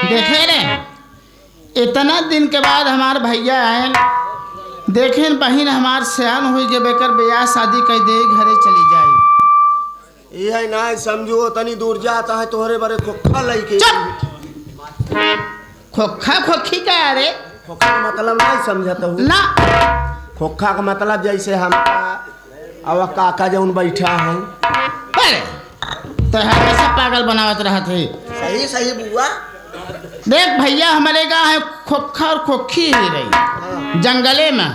देखे रे, इतना दिन के बाद हमार भैया आए, देखे बहन हमार सयान हुई के बेकर ब्याह शादी कर दे घरे चली जाए। ये ना समझो तनी दूर जाता है तोहरे बारे खोखा लइके। खोखा खोखी का रे? खोखा का मतलब नहीं समझता हूँ ना। खोखा का मतलब जैसे हम अब काका जौन बैठा है तो हमेशा पागल बनावत रहत है। सही सही बुआ। देख भैया हमारे गाँव है खोखा और खोखी ही रही जंगले में।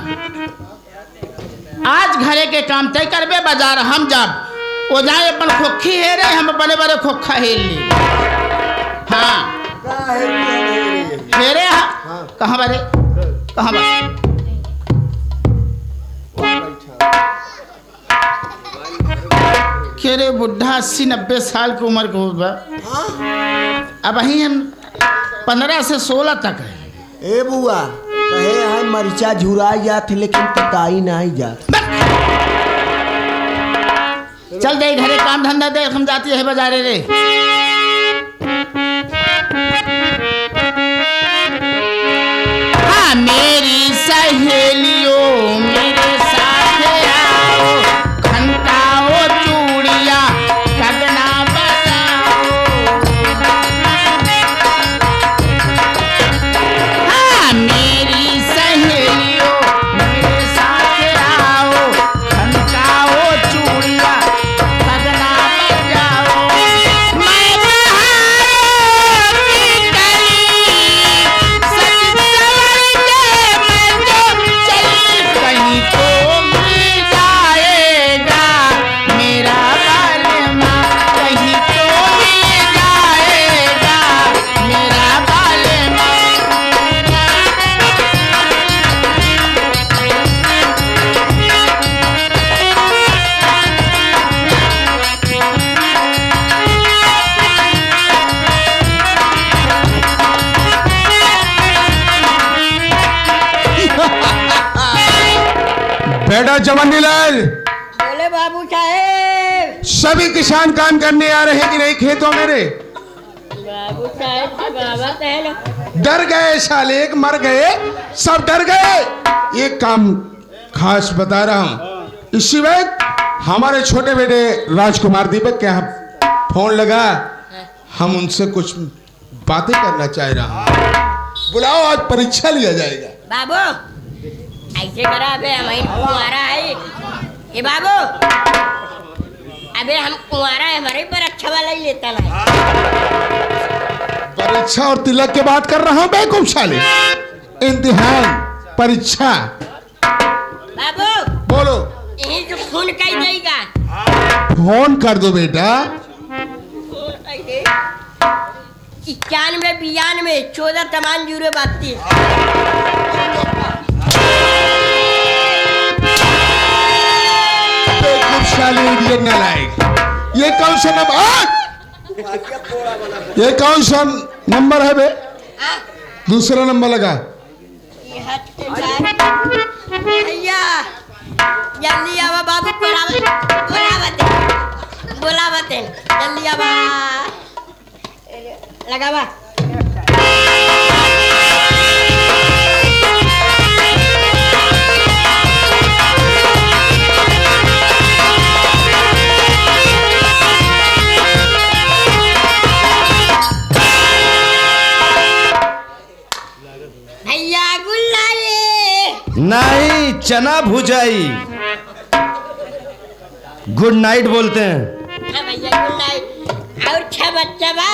आज घरे के काम तय करबे बाजार हम जब वो जाए अपन खोखी है रे, हम बड़े बड़े खोखा हेल ली। हाँ हेरे हाँ कहाँ बरे कहाँ बस केरे बुढ़ा 80-90 साल की उम्र को बा। अब वही हम 15 से 16 तक है। ए बुआ कहे है मरिचा झुरा जात लेकिन पताई नहीं जात। चल दे घरे काम धंधा दे, हम जाती है बाजारे रे। हाँ मेरी सहेलियों मेरे साथ आओ, खनकाओ चूड़ियाँ कगना बजाओ। हाँ मेरी सहेलियों मेरे साथ आओ, खनकाओ चूड़ियाँ कगना बजाओ। मैं बहारों की कली सज सवर के मैं जो चली, कहीं तो मिल जाएगा मेरा बालमा, कहीं तो मिल जाएगा मेरा बालमा। बेटा जवानीलाल, बोले बाबू साहेब। सभी किसान काम करने आ रहे हैं कि नहीं खेतों में रे? बाबू साहेब की बाबत है ना। डर गए साले, एक मर गए सब डर गए। एक काम खास बता रहा हूँ, इसी वक्त हमारे छोटे बेटे राजकुमार दीपक के यहाँ फोन लगा, हम उनसे कुछ बातें करना चाह रहा हूँ। बुलाओ, आज परीक्षा लिया जाएगा। बाबू ऐसे करा, अबे हमारी कुंवारा है ये बाबू। अबे हम कुंवारा है, हमारे पर अच्छा वाला ही लेता ना। परीक्षा और तिलक के बात कर रहा हूँ बेवकूफ साले। इम्तिहान परीक्षा। बाबू बोलो। यही तो फोन कर देगा। फोन कर दो बेटा। फोन कर दे 91 92 14 तमाम 032। ये कौन सा नंबर, ये कौन सा नंबर है बे? दूसरा नंबर लगा। भैया जल्दी आवा बाबू, बुलावत है जल्दी आवा लगावा। भैया गुल्लारी नहीं चना भुजाई। गुड नाइट बोलते हैं। हाँ भैया गुल्लारी। और 6 बच्चा बा?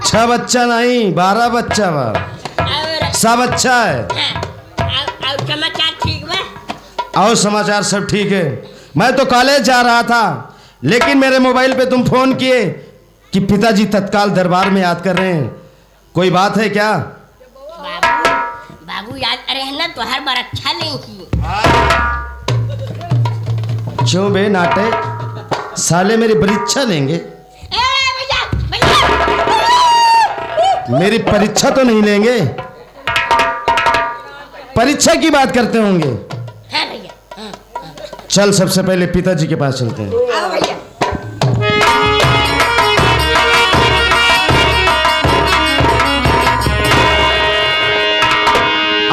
6 बच्चा नहीं 12 बच्चा बा। और सब अच्छा है। और समाचार ठीक बा? और समाचार सब ठीक है। मैं तो कॉलेज जा रहा था, लेकिन मेरे मोबाइल पे तुम फोन किए कि पिताजी तत्काल दरबार में याद कर रहे हैं। कोई बात है क्या? बाबू याद करे है ना, तो हर बार अच्छा नहीं। क्यों बे नाटे साले, मेरी परीक्षा लेंगे? मेरी परीक्षा तो नहीं लेंगे, परीक्षा की बात करते होंगे। हाँ भैया। चल सबसे पहले पिताजी के पास चलते हैं। आओ भैया।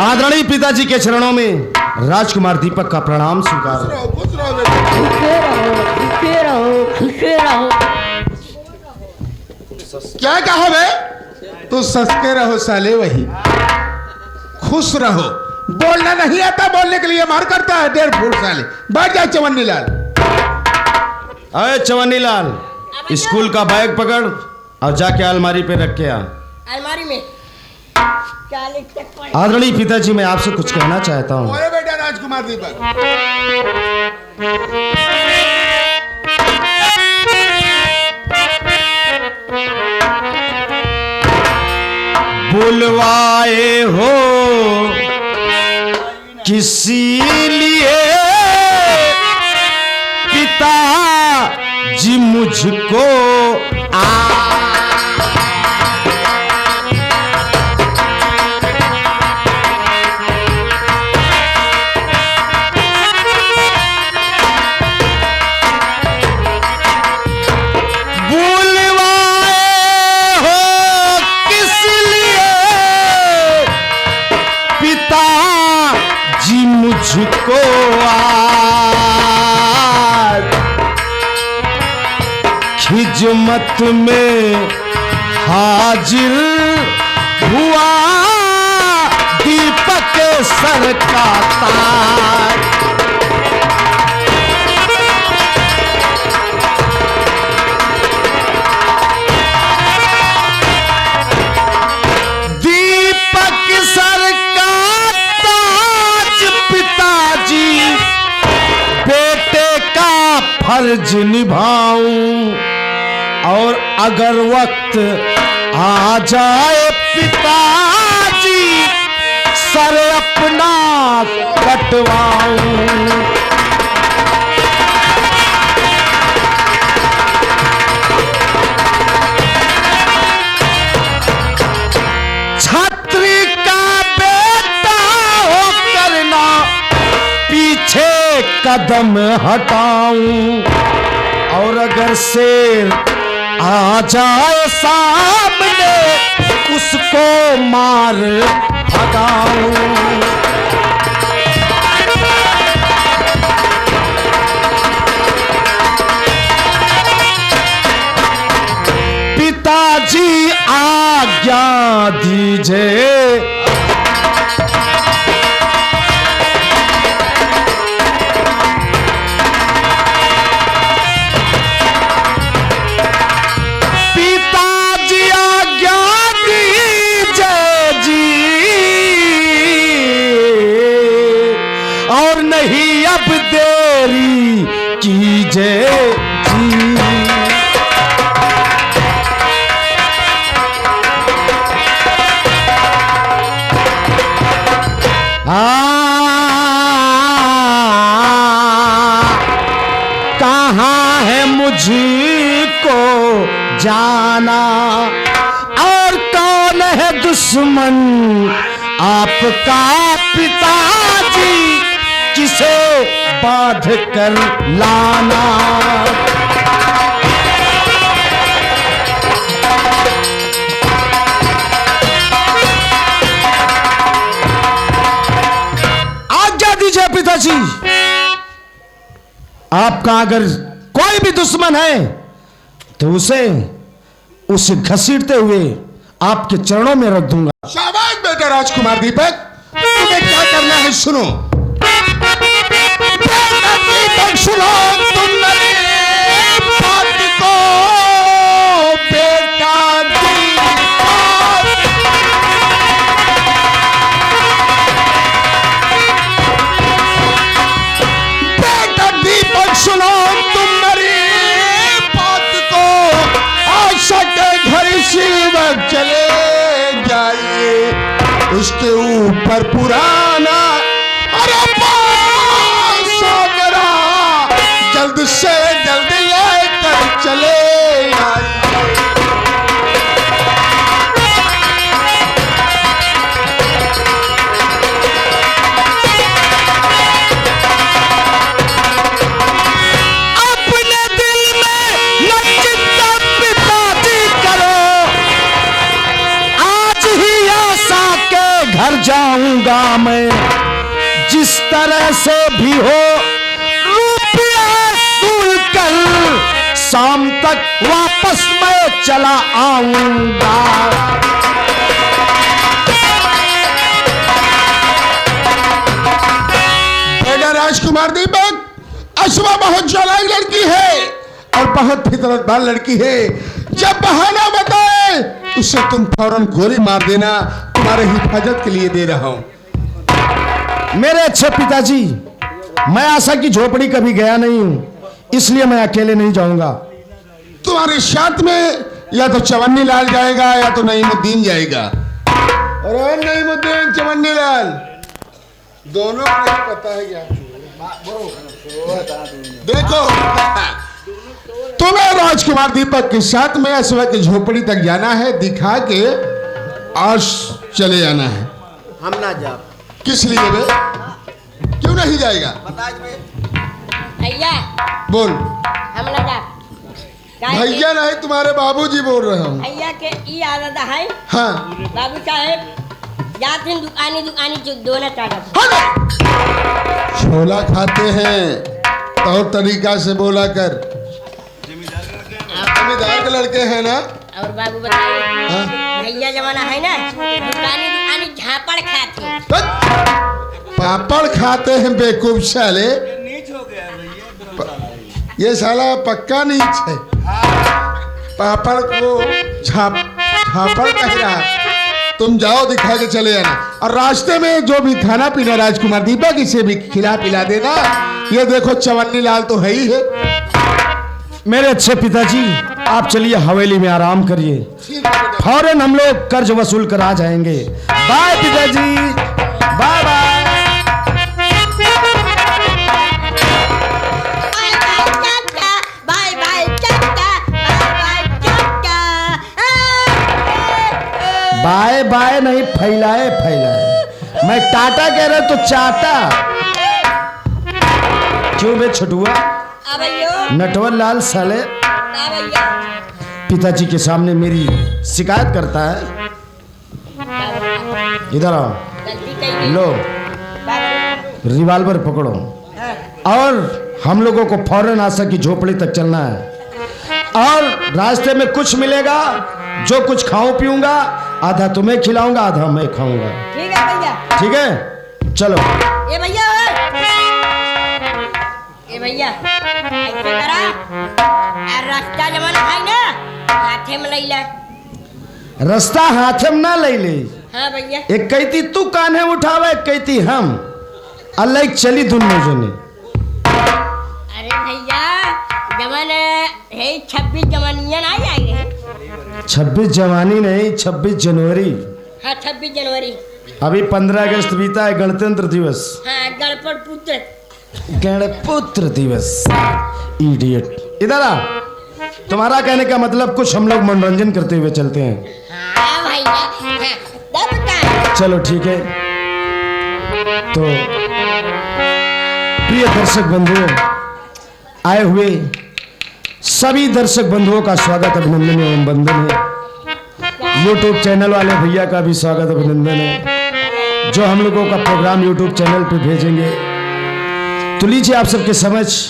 आदरणीय पिताजी के चरणों में राजकुमार दीपक का प्रणाम स्वीकार। खुश रहो बेटा। खुशे रहो, खुशे रहो, खुशे रहो। क्या कहा बे? तू सस्ते रहो साले, वही खुश रहो। बोलना नहीं आता, बोलने के लिए मार करता है 1.5 फुट साले। बैठ जा चवन्नी लाल। अरे चवन्नी लाल, स्कूल का बैग पकड़ और जाके अलमारी पे रख के आ। अलमारी में 40 तक पड़े। आदरणीय पिताजी, मैं आपसे कुछ कहना चाहता हूँ। बोले बेटा राजकुमार दीपक। बुलवाए हो किसी लिए पिता जी मुझको मुझको आज खिजमत में हाजिर हुआ दीपक सर का ताज। दीपक सर का बेटे का फर्ज निभाऊं और अगर वक्त आ जाए पिताजी सर अपना कटवाऊं। छत्री का बेटा हो करना पीछे कदम हटाऊं और अगर शेर आ जाए सामने उसको मार भगाऊं। पिताजी आज्ञा दीजिए अब देरी कीजिए जी। कहाँ है मुझको जाना और कौन है दुश्मन आपका पिताजी किसे बांध कर लाना। आज्ञा दीजिए पिताजी, आपका अगर कोई भी दुश्मन है तो उसे घसीटते हुए आपके चरणों में रख दूंगा। शाबाश बेटा राजकुमार दीपक, तुम्हें क्या करना है सुनो। दीपक सुनो तुम मेरी बात को, बेटा दीपक सुनो तुम मेरी बात को। आशा के घर इसी वक्त चले जाइए, उसके ऊपर पुराना अरे जल्द से जल्द लेकर चले आइए। अपने दिल में न चिंता पिताजी करो, आज ही आशा के घर जाऊंगा मैं, जिस तरह से भी हो रुपया सूल कर, शाम तक वापस मैं चला आऊंगा। बेटा राजकुमार दीपक, अश्वा बहुत चालाक लड़की है और बहुत फितरतवान लड़की है। जब बहाना बताए उसे तुम फौरन गोली मार देना, तुम्हारे हिफाजत के लिए दे रहा हूं। मेरे अच्छे पिताजी, मैं आशा की झोपड़ी कभी गया नहीं हूं, इसलिए मैं अकेले नहीं जाऊंगा। तुम्हारे साथ में या तो चवन्नी लाल जाएगा या तो नईमुद्दीन जाएगा। अरे नईमुद्दीन, चवन्नी लाल, दोनों को नहीं पता है क्या? देखो, तुम्हें राजकुमार दीपक के साथ में अश्वा की झोपड़ी तक जाना है, दिखा के आज चले जाना है। हम ना जा। किस लिए बे? क्यों नहीं जाएगा? भैया बोल। हम ना जा। काहे के- भैया नहीं, तुम्हारे बाबूजी बोल रहे हूँ। भैया के ई आदत है। हाँ, बाबू साहेब जाते दुकानी दुकानी जो दोनों चाटत। छोला खाते हैं तो तरीका से बोला कर। जमींदार के लड़के हैं ना? और बाबू बताइए, हाँ? भैया जमाना है ना, दुकानी दुकानी झापड़ खाते हैं। पापड़ खाते हैं बेवकूफ साले। ये साला पक्का नीच है। पापड़ को झापड़ कह रहा। तुम जाओ, दिखा के चले आना, और रास्ते में जो भी खाना पीना राजकुमार दीपक इसे भी खिला पिला देना। ये देखो चवन्नी लाल तो है ही है। मेरे अच्छे पिताजी, आप चलिए हवेली में आराम करिए, ठीक है बेटा। फौरन हम लोग कर्ज वसूल कर आ जाएंगे। बाय पिताजी, बाय बाय। बाय बाय चाचा, बाय बाय चाचा। बाय बाय नहीं, फैलाए फैलाए। मैं टाटा कह रहा तो चाटा। क्यों बे छटुआ, नटवर लाल साले पिताजी के सामने मेरी शिकायत करता है। इधर आओ, लो रिवाल्वर पकड़ो और हम लोगों को फौरन आशा की झोपड़ी तक चलना है। और रास्ते में कुछ मिलेगा, जो कुछ खाऊं पीऊंगा, आधा तुम्हें खिलाऊंगा, आधा मैं खाऊंगा। ठीक है भैया। ठीक है, चलो। ए भैया, ए भैया, ऐसे करा, और रास्ता जमाना है ना, हाथे में लैला। रास्ता हाथे में ना ले ले। हाँ भैया। एक कहती तू कान्हे उठावे, एक कहती हम, अल्लाह चली दोनों जने। अरे भैया, जमान है 26 जवानियां आ जाएंगे। 26 जवानी नहीं, 26 जनवरी। हाँ 26 जनवरी। अभी 15 अगस्त बीता है, गणतंत्र दिवस। हाँ गणपत पुत्र। गणपुत्र दिवस। इडियट, इधर आ। तुम्हारा कहने का मतलब कुछ हम लोग मनोरंजन करते हुए चलते हैं। हाँ भैया, हाँ तब का। चलो ठीक है। तो प्रिय दर्शक बंधुओं, आए हुए सभी दर्शक बंधुओं का स्वागत, अभिनंदन एवं वंदन है। यूट्यूब चैनल वाले भैया का भी स्वागत अभिनंदन है, जो हम लोगों का प्रोग्राम यूट्यूब चैनल पे भेजेंगे। तो लीजिए आप सबके समझ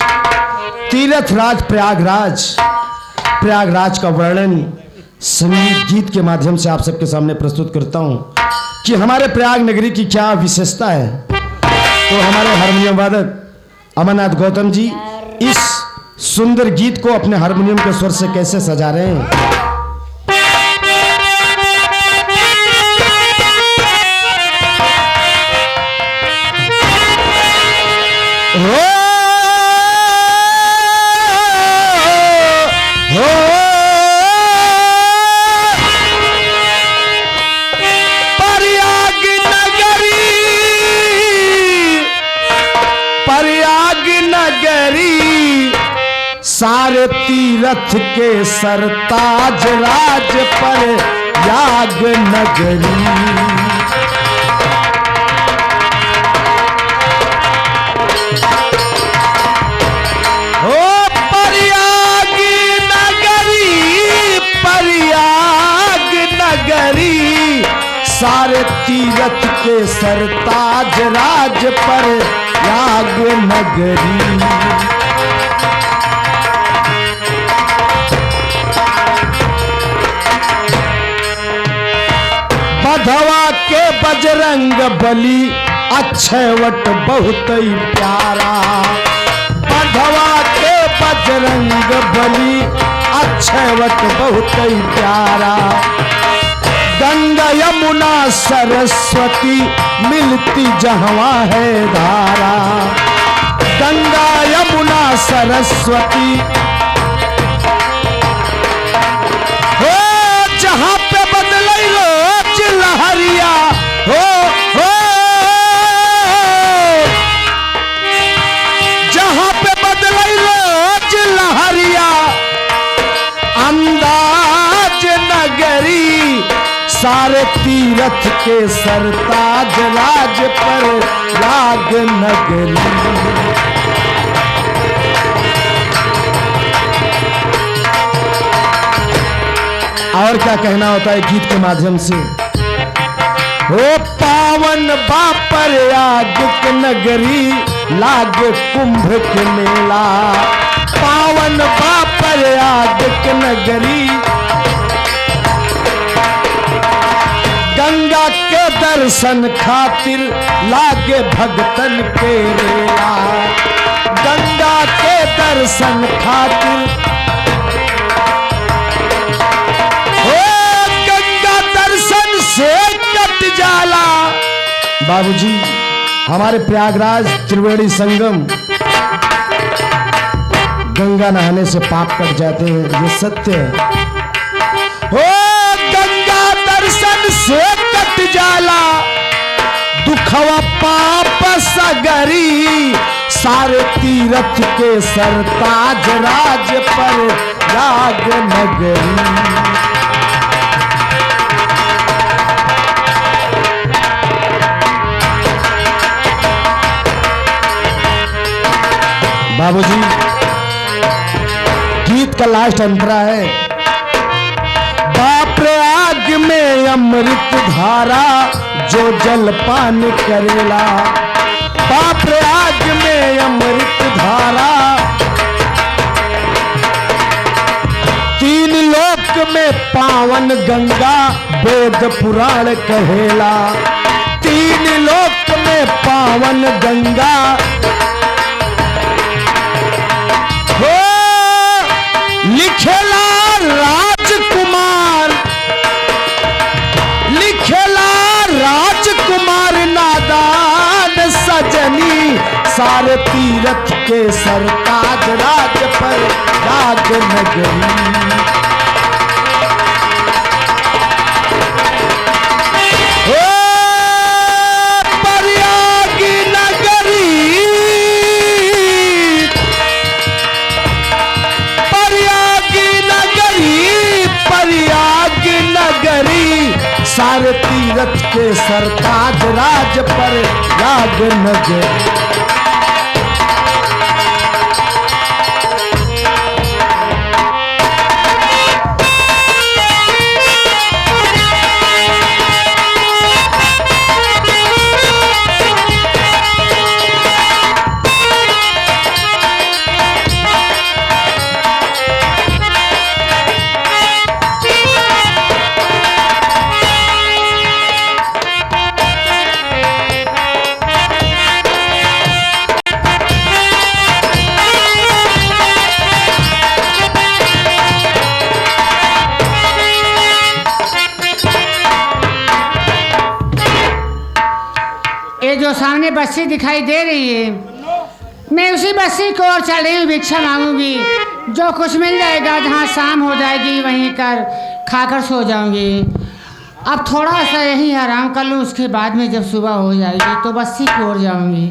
तीर्थ राज प्रयागराज का वर्णन संगीत गीत के माध्यम से आप सबके सामने प्रस्तुत करता हूं कि हमारे प्रयाग नगरी की क्या विशेषता है। तो हमारे हारमोनियम वादक अमरनाथ गौतम जी इस सुंदर गीत को अपने हारमोनियम के स्वर से कैसे सजा रहे हैं। प्रयाग नगरी सारे तीरथ के सरताज राज पर याग नगरी। सारे तीरथ के सरताज राज पर याग नगरी। बधवा के बजरंग बली अक्षयवट बहुत ही प्यारा। बधवा के बजरंग बली अक्षयवट बहुत ही प्यारा। गंगा यमुना सरस्वती मिलती जहाँ है धारा। गंगा यमुना सरस्वती हो जहाँ पे बदलई रोज लहरिया हो जहाँ पे बदलई रोज लहरिया। अंदाज नगरी सारे तीरथ के सरताज राज पर याग नगरी। और क्या कहना होता है गीत के माध्यम से। ओ पावन बापर याग के नगरी लागे कुंभ के मेला। पावन बापर याग के नगरी गंगा के दर्शन खातिर लागे भगतन के रेला। गंगा के दर्शन खातिर से कट जाला। बाबूजी हमारे प्रयागराज त्रिवेणी संगम गंगा नहाने से पाप कट जाते हैं, ये सत्य है। ओ गंगा दर्शन से कट जाला दुखवा पाप सगरी। सारे तीरथ के सरताज राज पर याग नगरी। बाबूजी गीत का लास्ट अंतरा है। बाप रे आग में अमृत धारा जो जलपान करेला। बाप रे आग में अमृत धारा तीन लोक में पावन गंगा वेद पुराण कहेला। तीन लोक में पावन गंगा लिखेला राजकुमार। लिखेला राजकुमार नादान सजनी। सारे तीरथ के सरताज राज पर याग नगरी। सारे तीरथ के सरताज राज पर याग नगरी। जो सामने बस्ती दिखाई दे रही है, मैं उसी बस्ती को और चल रही हूँ, भिक्षा मांगूंगी। जो कुछ मिल जाएगा, जहाँ शाम हो जाएगी वहीं कर खाकर सो जाऊंगी। अब थोड़ा सा यहीं आराम कर लूँ, उसके बाद में जब सुबह हो जाएगी तो बस्ती की ओर जाऊंगी।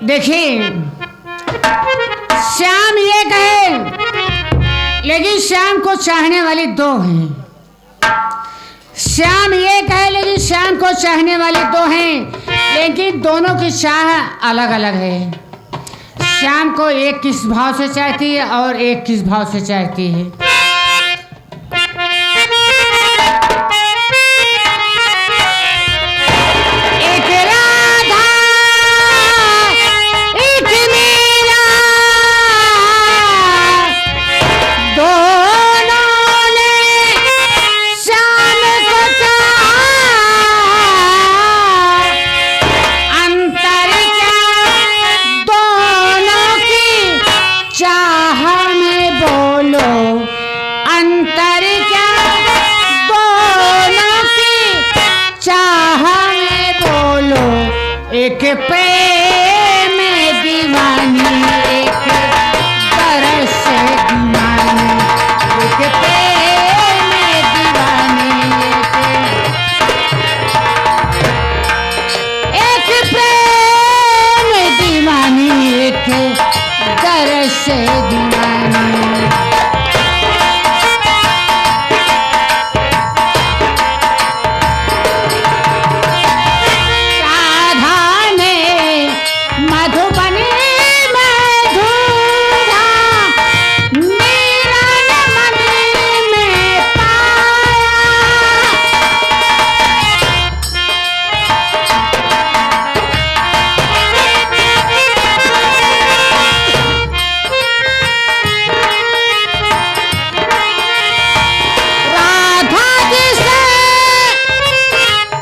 देखिए, श्याम ये कहे, लेकिन श्याम को चाहने वाली दो हैं। श्याम ये कहे, लेकिन श्याम को चाहने वाली दो हैं, लेकिन दोनों की चाह अलग अलग है। श्याम को एक किस भाव से चाहती है और एक किस भाव से चाहती है। एक राधा एक मीरा दोनों ने श्याम को चाहा, अंतर क्या दोनों की चाह में बोलो, अंतर क्या दोनों की चाह में बोलो। एक प्रेम में दीवानी एक तरस से दीवानी, एक प्रेम में दीवानी एक प्रेम में दीवानी एक तरस से दीवानी। राधा ने मधुबनी मधुरा मीरा ने मनी में पाया। राधा जिसे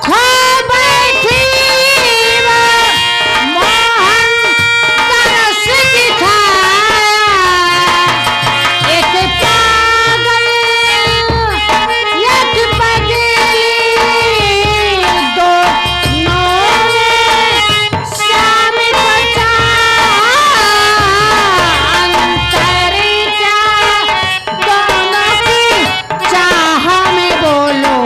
खो बैठी वो मोहन तरस दिखाया। एक पागल एक पगली दोनों ने श्याम को चाहा, अंतर क्या दोनों की चाह में बोलो।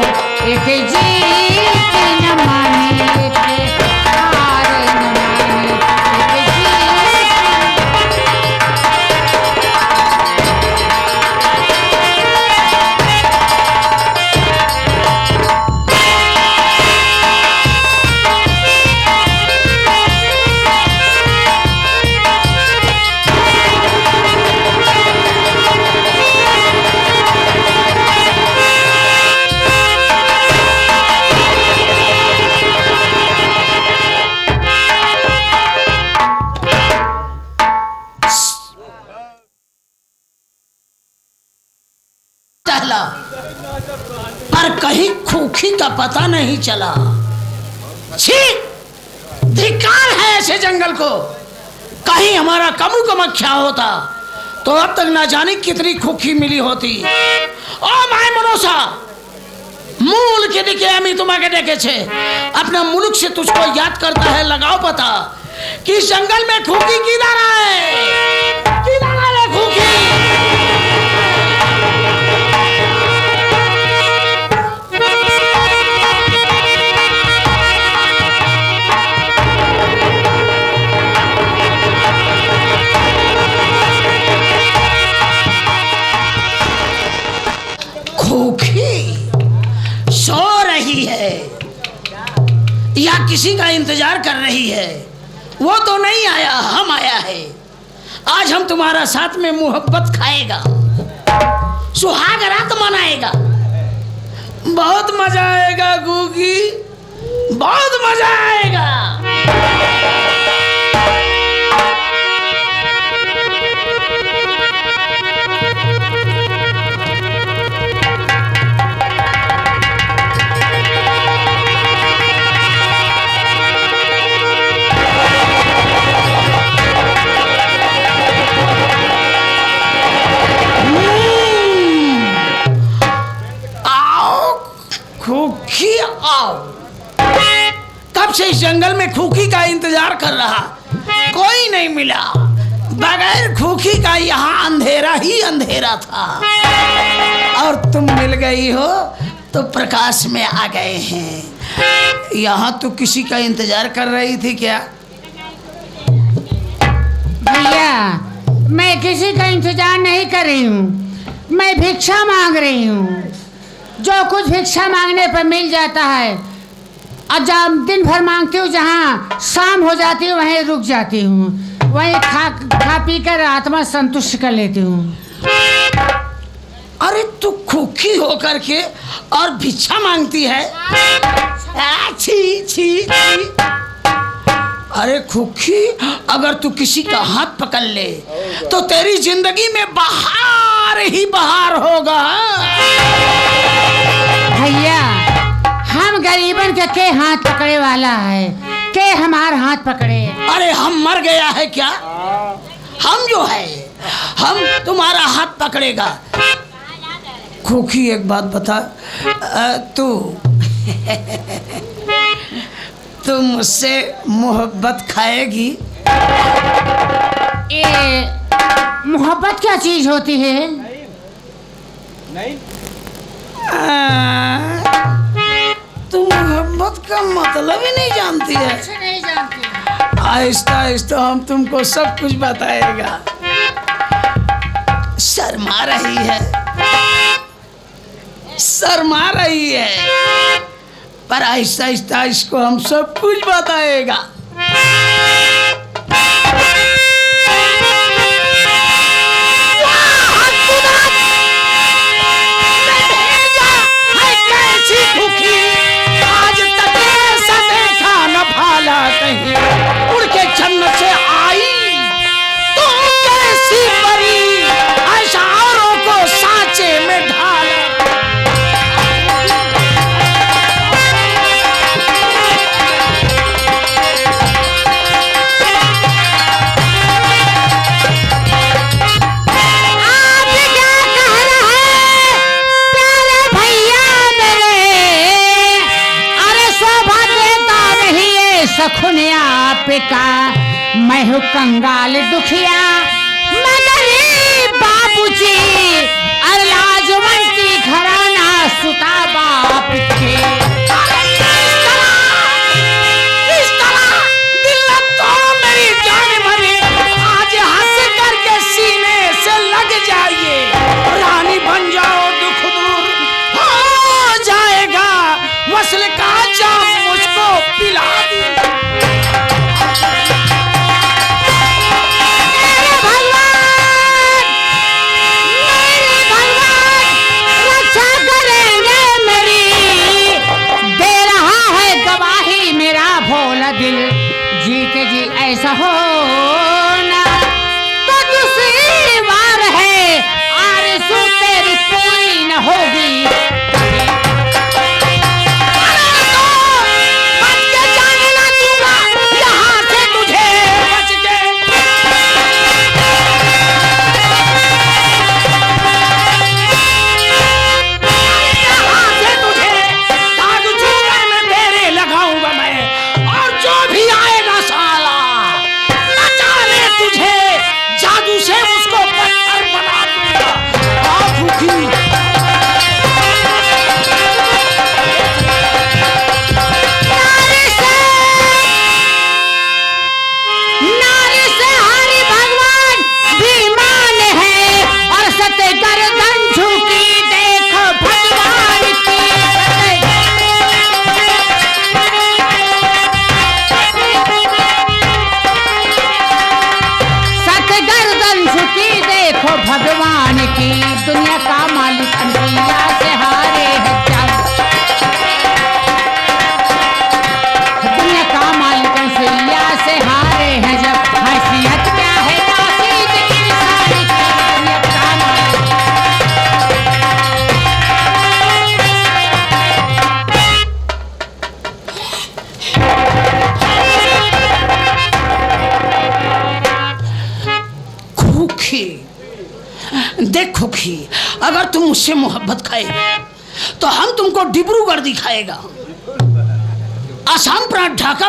एक जीत न माने एक हार न माने, एक टहला पर कहीं खूखी का पता नहीं चला। छी, धिक्कार है ऐसे जंगल को। कहीं हमारा कमु कमख्या होता तो अब तक ना जाने कितनी खूखी मिली होती। ओ माय मनोसा, मूल के दिखे हमी तुम्हें देखे छे, अपना मुल्क से तुझको याद करता है। लगाओ पता कि इस जंगल में खूखी किधर है, किधर है खूखी। खूखी सो रही है या किसी का इंतजार कर रही है। वो तो नहीं आया, हम आया है। आज हम तुम्हारा साथ में मोहब्बत खाएगा, सुहाग रात मनाएगा। बहुत मजा आएगा खूखी, बहुत मजा आएगा। खूखी आओ। कब से इस जंगल में खूखी का इंतजार कर रहा, कोई नहीं मिला। बगैर खूखी का यहाँ अंधेरा ही अंधेरा था, और तुम मिल गई हो तो प्रकाश में आ गए हैं। यहाँ तू किसी का इंतजार कर रही थी क्या? भैया, मैं किसी का इंतजार नहीं कर रही हूँ, मैं भिक्षा मांग रही हूँ। जो कुछ भिक्षा मांगने पर मिल जाता है, और जब दिन भर मांगती हूँ, जहाँ शाम हो जाती है वहीं रुक जाती हूँ। वही खा पी कर आत्मा संतुष्ट कर लेती हूँ। अरे तू खोखी होकर के और भिक्षा मांगती है? छी छी छी। अरे खोखी, अगर तू किसी का हाथ पकड़ ले तो तेरी जिंदगी में बहार ही बहार होगा। भैया, हम गरीबन के हाथ पकड़े वाला है, के हमार हाथ पकड़े। अरे हम मर गया है क्या? हम जो है, हम तुम्हारा हाथ पकड़ेगा। खोखी एक बात बता, तू मुझसे मोहब्बत खाएगी? ये मोहब्बत क्या चीज होती है? तू मोहब्बत का मतलब ही नहीं जानती है। नहीं जानती। आहिस्ता आहिस्ता हम तुमको सब कुछ बताएगा। शर्मा रही है, शर्मा रही है, पर आहिस्ता आहिस्ता इसको हम सब कुछ बताएगा। आज तक ऐसा देखा न भाला कहीं, उड़ के जन्नत से आई तो कैसी परी, अशारों को सांचे में ढाला। सखुनिया पिका मैं हूँ कंगाल दुखिया, मगर बाबूजी अरलाजवंती घराना सुता बाप के। इस तरह दिल न तोड़ो मेरी जान भरे, आज हंस करके सीने से लग जाइए, रानी बन जाओ, दुख दूर हो जाएगा, वसल का जाम मुझको पिला दी। दिल जीते जी ऐसा होना तो दूसरी बार है, आरज़ू तेरी पूरी न होगी। बच के जाने ना दूंगा यहाँ से तुझे, बच के। यहाँ से तुझे दाग चूकर में तेरे लगाऊंगा मैं, जो भी आएगा साला न जाने तुझे जादू से उसको पत्थर बना दूंगा। आ भूखी नारी से हरि भगवान विमान है, और सत्य गर्दन झुकी देखो भगवान की। देखो भगवान की, दुनिया का मालिक अनसुईया से हारे है जब, दुनिया का मालिक अनसुईया से हारे हैं जब, हैसियत क्या है नासीब इंसान की, दुनिया का मालिक। देख खोखी, अगर तुम मुझसे मोहब्बत खाएगी तो हम तुमको डिब्रूगढ़ दिखाएगा, आसाम प्रांत ढाका